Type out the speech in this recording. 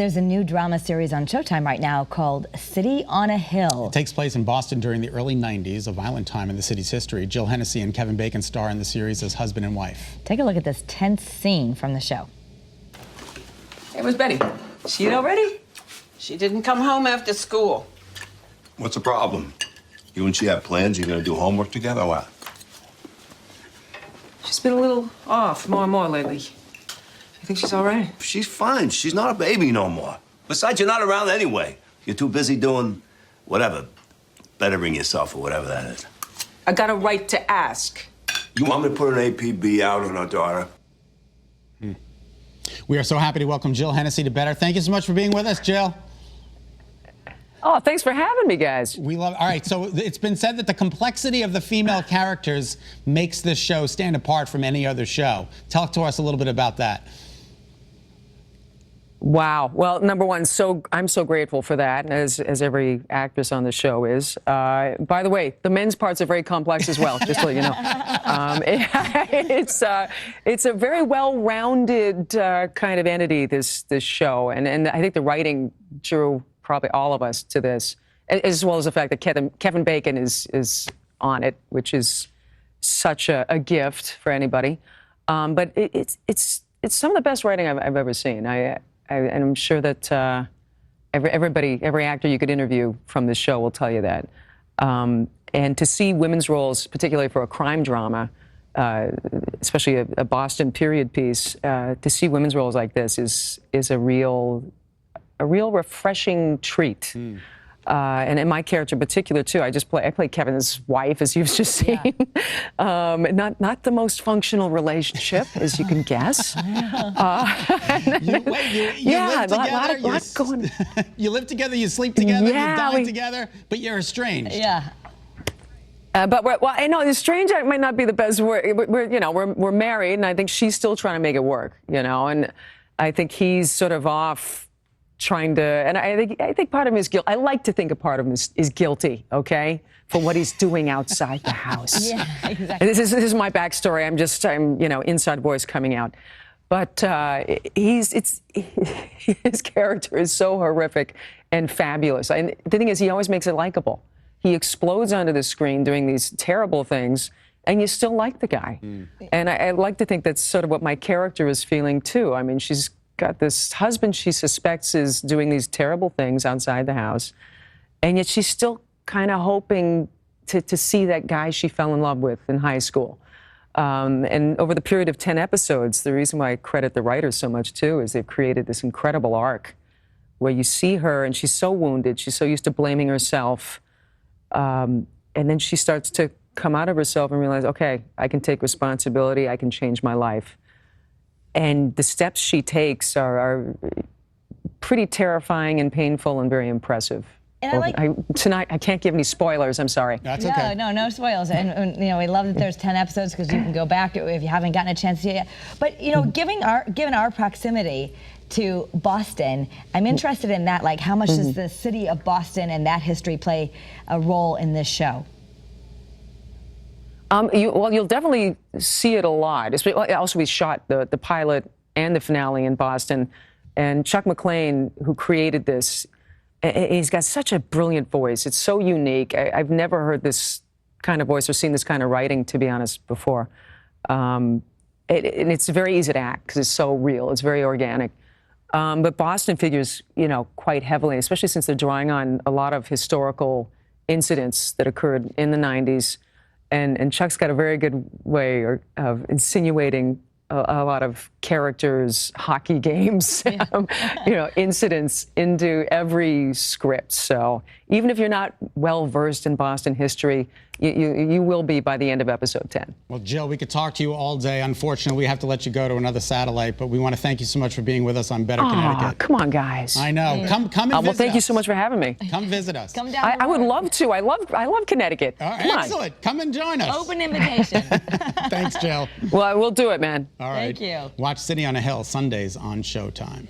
There's a new drama series on Showtime right now called City on a Hill. It takes place in Boston during the early 90s, a violent time in the city's history. Jill Hennessy and Kevin Bacon star in the series as husband and wife. Take a look at this tense scene from the show. Hey, where's Betty? She in already? She didn't come home after school. What's the problem? You and she have plans? You gonna do homework together or what? She's been a little off more and more lately. You think she's all right? She's fine. She's not a baby no more. Besides, you're not around anyway. You're too busy doing whatever. Bettering yourself or whatever that is. I got a right to ask. You want me to put an APB out on our daughter? We are so happy to welcome Jill Hennessy to Better. Thank you so much for being with us, Jill. Oh, thanks for having me, guys. We love. All right, so it's been said that the complexity of the female characters makes this show stand apart from any other show. Talk to us a little bit about that. Wow. Well, number one, I'm so grateful for that, as every actress on the show is. By the way, the men's parts are very complex as well, just to let you know. It's a very well-rounded kind of entity, this show, and I think the writing drew probably all of us to this, as well as the fact that Kevin Bacon is on it, which is such a gift for anybody. But it's some of the best writing I've ever seen. And I'm sure that every actor you could interview from this show will tell you that. And to see women's roles, particularly for a crime drama, especially a Boston period piece, to see women's roles like this is a real refreshing treat. And my character in particular too. I play Kevin's wife, as you've just seen. Yeah. Not the most functional relationship, as you can guess. You live together. You live together. You sleep together. You dine together. But you're estranged. Yeah. But I know estranged might not be the best word. We're married, and I think she's still trying to make it work. And I think he's sort of off trying to, and I think part of him is guilt. I like to think a part of him is guilty, okay, for what he's doing outside the house. Yeah, exactly. This is my backstory. I'm inside voice coming out, but his character is so horrific and fabulous. And the thing is, he always makes it likable. He explodes onto the screen doing these terrible things, and you still like the guy. And I like to think that's sort of what my character is feeling too. I mean, she's got this husband she suspects is doing these terrible things outside the house, and yet she's still kind of hoping to see that guy she fell in love with in high school. And over the period of 10 episodes, the reason why I credit the writers so much too is they've created this incredible arc where you see her and she's so wounded, she's so used to blaming herself, and then she starts to come out of herself and realize, okay, I can take responsibility, I can change my life. And the steps she takes are pretty terrifying and painful and very impressive. And tonight, I can't give any spoilers, I'm sorry. That's okay. No spoilers. And we love that there's 10 episodes because you can go back to it if you haven't gotten a chance to see it yet. But, given our proximity to Boston, I'm interested in that. Like, how much does the city of Boston and that history play a role in this show? You'll definitely see it a lot. Also, we shot the pilot and the finale in Boston. And Chuck McLean, who created this, he's got such a brilliant voice. It's so unique. I've never heard this kind of voice or seen this kind of writing, to be honest, before. And it's very easy to act because it's so real. It's very organic. But Boston figures, quite heavily, especially since they're drawing on a lot of historical incidents that occurred in the 90s. And Chuck's got a very good way of insinuating a lot of characters, hockey games, incidents into every script. So even if you're not well versed in Boston history, you will be by the end of episode 10. Well, Jill, we could talk to you all day. Unfortunately, we have to let you go to another satellite, but we want to thank you so much for being with us on Better Connecticut. Come on, guys. I know. Come and visit us. Well, thank you so much for having me. Come visit us. Come down. I would love to. I love Connecticut. All right, Come excellent. On. Come and join us. Open invitation. Thanks, Jill. Well, we'll do it, man. All right. Thank you. Watch City on a Hill Sundays on Showtime.